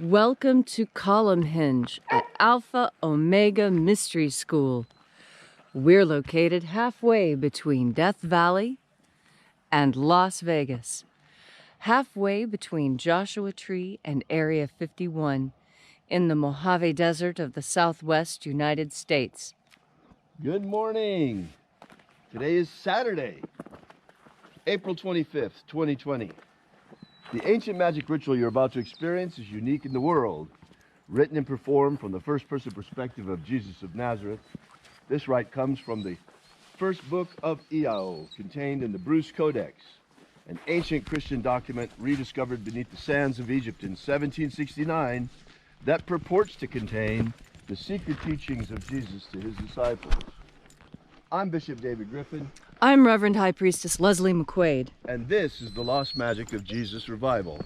Welcome to Column Hinge at Alpha Omega Mystery School. We're located halfway between Death Valley and Las Vegas, halfway between Joshua Tree and Area 51 in the Mojave Desert of the Southwest United States. Good morning. Today is Saturday, April 25th, 2020. The ancient magic ritual you're about to experience is unique in the world. Written and performed from the first-person perspective of Jesus of Nazareth, this rite comes from the first book of Iao, contained in the Bruce Codex, an ancient Christian document rediscovered beneath the sands of Egypt in 1769 that purports to contain the secret teachings of Jesus to his disciples. I'm Bishop David Griffin. I'm Reverend High Priestess Leslie McQuaid. And this is the Lost Magic of Jesus Revival.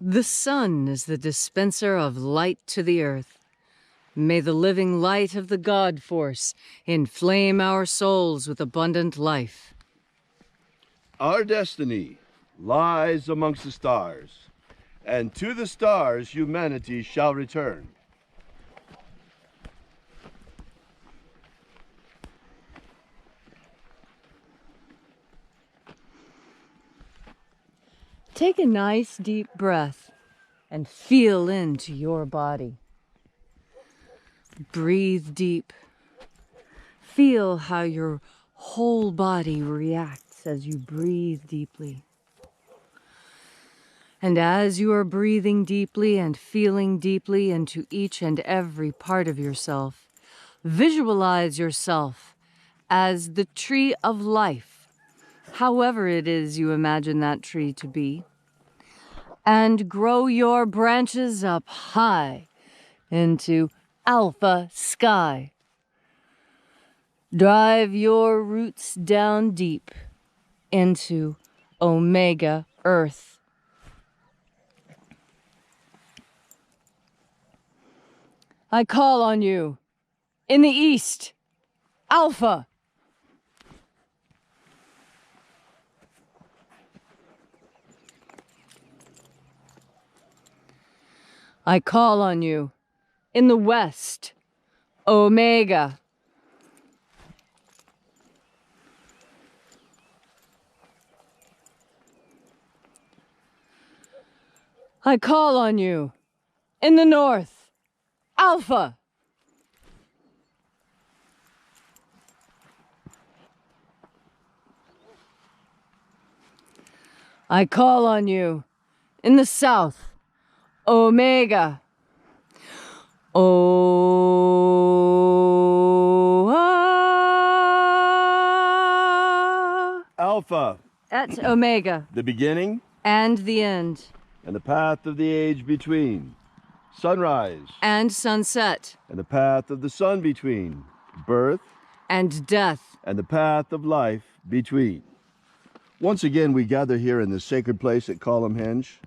The sun is the dispenser of light to the earth. May the living light of the God Force inflame our souls with abundant life. Our destiny lies amongst the stars, and to the stars humanity shall return. Take a nice deep breath and feel into your body. Breathe deep. Feel how your whole body reacts as you breathe deeply. And as you are breathing deeply and feeling deeply into each and every part of yourself, visualize yourself as the tree of life, however it is you imagine that tree to be, and grow your branches up high into alpha sky. Drive your roots down deep into omega earth. I call on you in the east, alpha. I call on you in the west, omega. I call on you in the north, alpha. I call on you in the south, Omega. O Alpha, et Omega, the beginning and the end, and the path of the age between. Sunrise, and sunset, and the path of the sun between. Birth, and death, and the path of life between. Once again, we gather here in this sacred place at Columnhenge,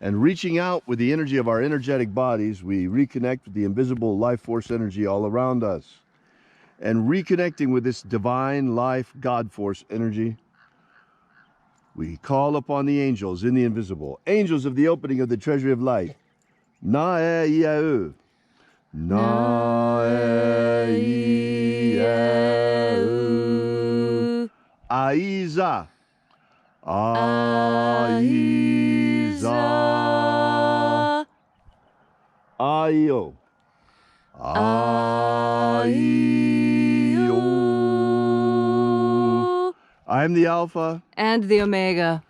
and reaching out with the energy of our energetic bodies, we reconnect with the invisible life force energy all around us. And reconnecting with this divine life God force energy, we call upon the angels in the invisible, angels of the opening of the treasury of light. Na-e-ia-u. Na-e-ia-u. Aiza. Aiza. Aio. Aio. I'm the Alpha. and the Omega.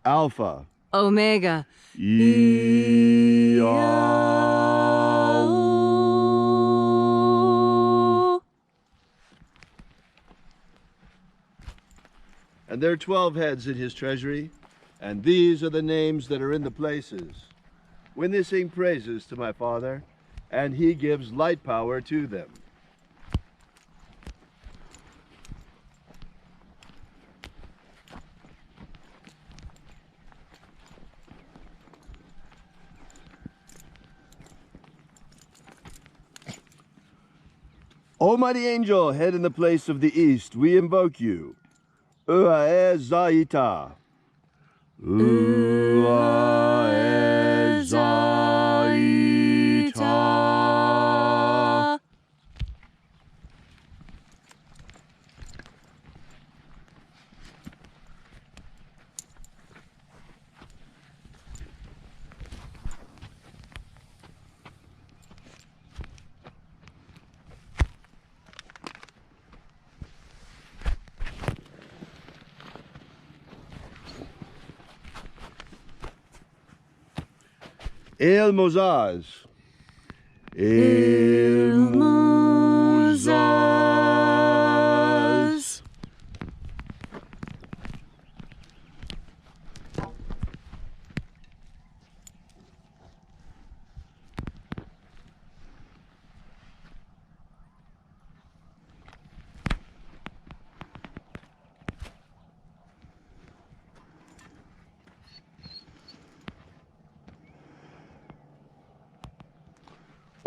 Alpha. Omega. Ia-u. And there are 12 heads in his treasury, and these are the names that are in the places. When they sing praises to my Father, and he gives light power to them. O mighty angel, head in the place of the east, we invoke you. Ua e zaita. Ua e zaita. El Mozaz. El Mozaz.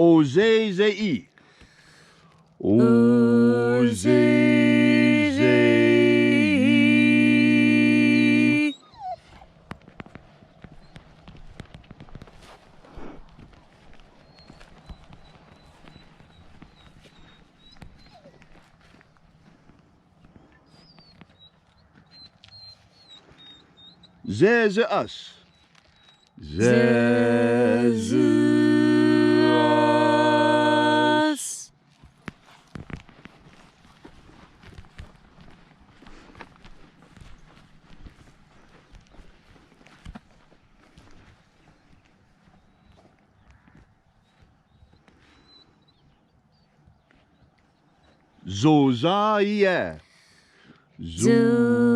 Ozei-zei. Ozei-zei. Ze-ze-us. Ze-ze-us. Zoza-ie. Zoza-ie.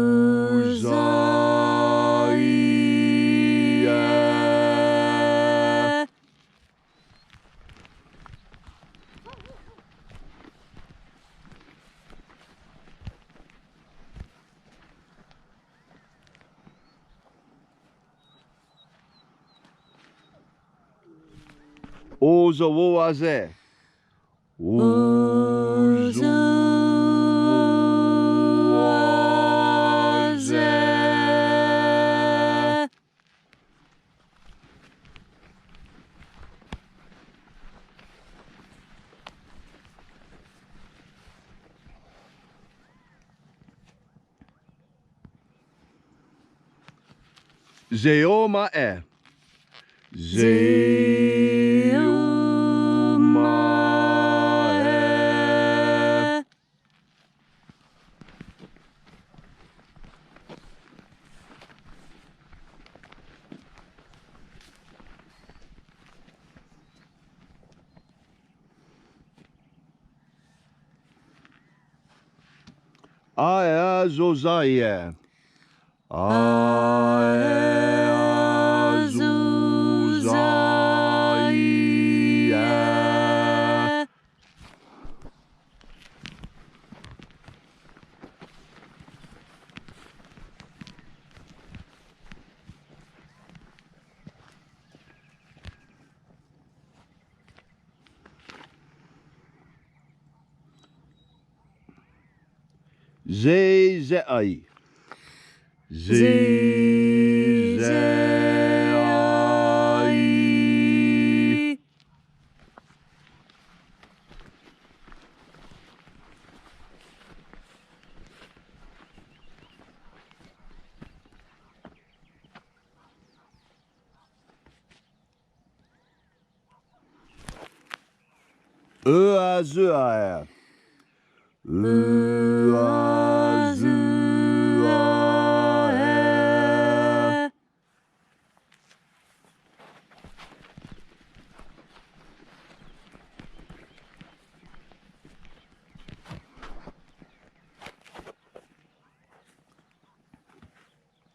Ozo-wo-aze. Ozo-wo-aze. Zeoma-e. Zeoma-e. Ae Zozaie. Ae Zozaie. Zezei. Zezei. Uazuae. Uazuae.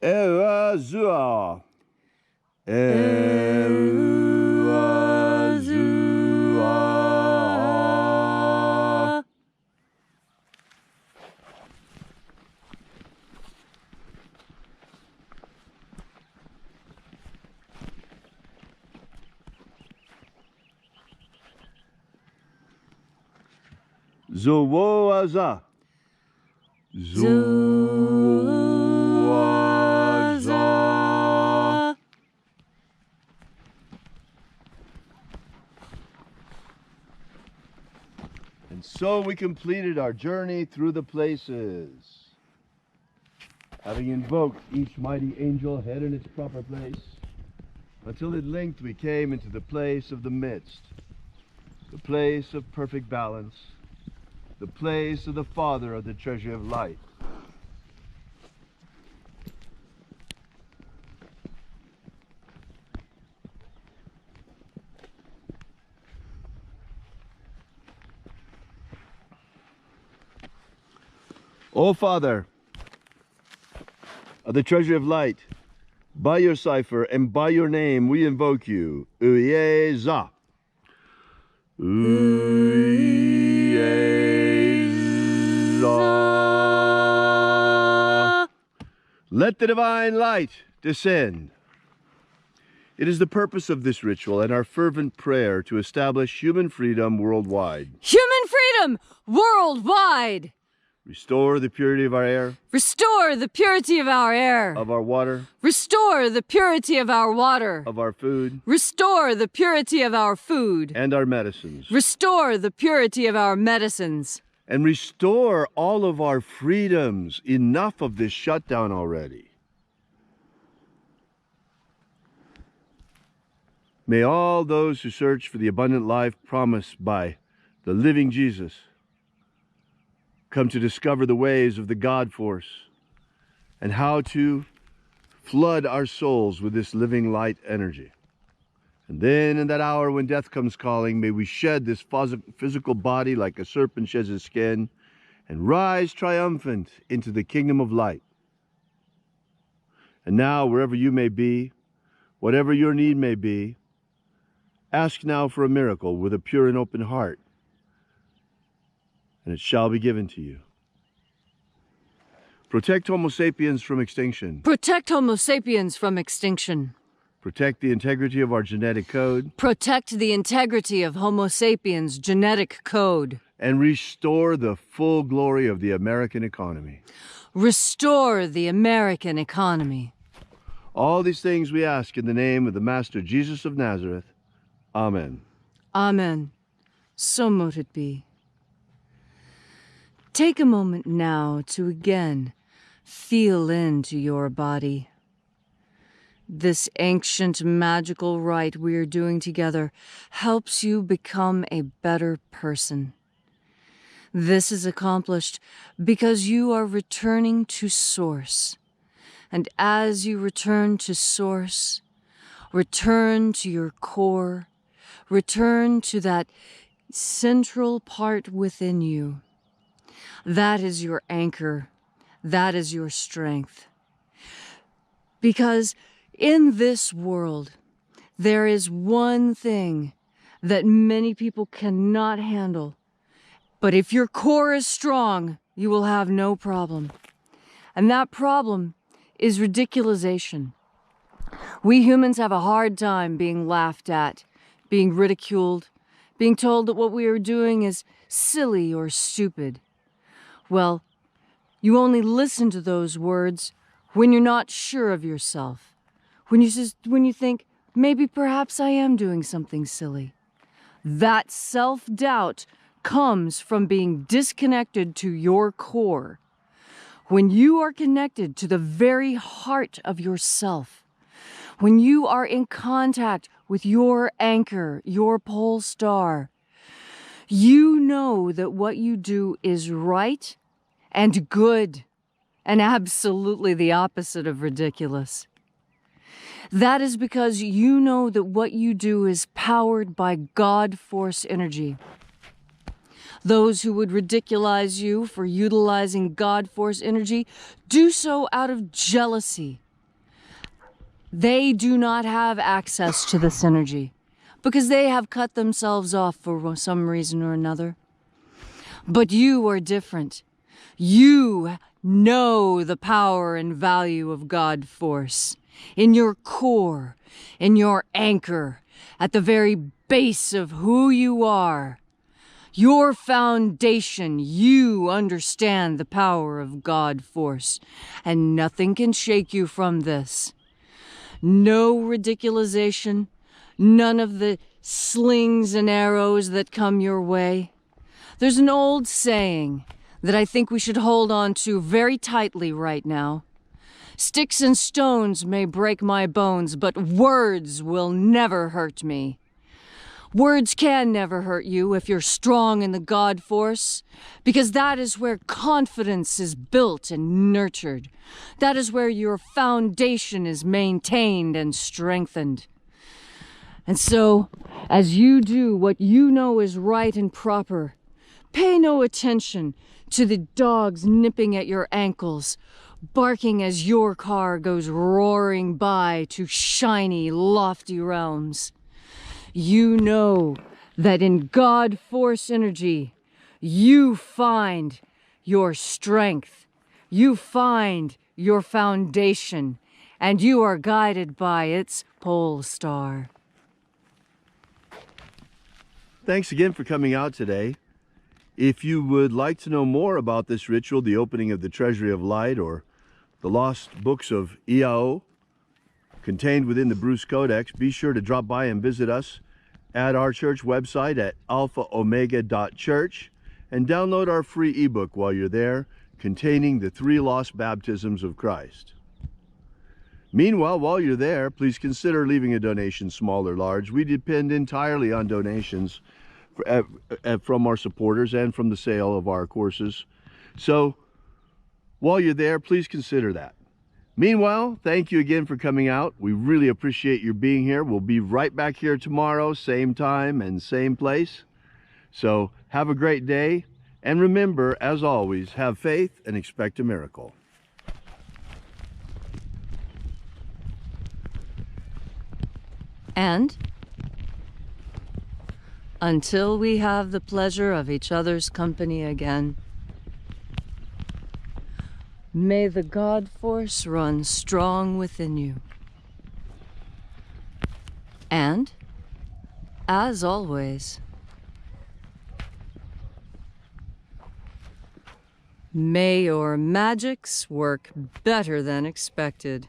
Erazua. Erazua. Zowoaza. Zowoaza. And so we completed our journey through the places. Having invoked each mighty angel head in its proper place, until at length we came into the place of the midst, the place of perfect balance, the place of the Father of the treasure of light. O Father of the treasure of light, by your cipher and by your name we invoke you. Uyeza. Uyeza. Let the divine light descend. It is the purpose of this ritual and our fervent prayer to establish human freedom worldwide. Human freedom worldwide! Restore the purity of our air, Restore the purity of our air. of our water, Restore the purity of our water. of our food, Restore the purity of our food. and our medicines. Restore the purity of our medicines. And restore all of our freedoms. Enough of this shutdown already. May all those who search for the abundant life promised by the living Jesus come to discover the ways of the God force and how to flood our souls with this living light energy. And then in that hour when death comes calling, may we shed this physical body like a serpent sheds his skin and rise triumphant into the kingdom of light. And now, wherever you may be, whatever your need may be, ask now for a miracle with a pure and open heart, and it shall be given to you. Protect Homo sapiens from extinction. Protect Homo sapiens from extinction. Protect the integrity of our genetic code. Protect the integrity of Homo sapiens' genetic code. And restore the full glory of the American economy. Restore the American economy. All these things we ask in the name of the Master Jesus of Nazareth. Amen. Amen. So mote it be. Take a moment now to again feel into your body. This ancient magical rite we are doing together helps you become a better person. This is accomplished because you are returning to Source. And as you return to Source, return to your core, return to that central part within you. That is your anchor. That is your strength. Because in this world, there is one thing that many people cannot handle. But if your core is strong, you will have no problem. And that problem is ridiculization. We humans have a hard time being laughed at, being ridiculed, being told that what we are doing is silly or stupid. Well, you only listen to those words when you're not sure of yourself. When you think, maybe perhaps I am doing something silly. That self-doubt comes from being disconnected to your core. When you are connected to the very heart of yourself, when you are in contact with your anchor, your pole star, you know that what you do is right and good and absolutely the opposite of ridiculous. That is because you know that what you do is powered by God force energy. Those who would ridiculize you for utilizing God force energy do so out of jealousy. They do not have access to this energy because they have cut themselves off for some reason or another. But you are different. You know the power and value of God force in your core, in your anchor, at the very base of who you are. Your foundation, you understand the power of God force, and nothing can shake you from this. No ridiculization, none of the slings and arrows that come your way. There's an old saying that I think we should hold on to very tightly right now. Sticks and stones may break my bones, but words will never hurt me. Words can never hurt you if you're strong in the God force, because that is where confidence is built and nurtured. That is where your foundation is maintained and strengthened. And so, as you do what you know is right and proper, pay no attention to the dogs nipping at your ankles, barking as your car goes roaring by to shiny, lofty realms. You know that in God force energy, you find your strength, you find your foundation, and you are guided by its pole star. Thanks again for coming out today. If you would like to know more about this ritual, the opening of the Treasury of Light, or the lost books of EAO contained within the Bruce Codex, be sure to drop by and visit us at our church website at alphaomega.church and download our free ebook while you're there, containing the 3 lost baptisms of Christ. Meanwhile, while you're there, please consider leaving a donation, small or large. We depend entirely on donations from our supporters and from the sale of our courses. So while you're there, please consider that. Meanwhile, thank you again for coming out. We really appreciate your being here. We'll be right back here tomorrow, same time and same place. So have a great day. And remember, as always, have faith and expect a miracle. And until we have the pleasure of each other's company again, may the God force run strong within you. And, as always, may your magics work better than expected.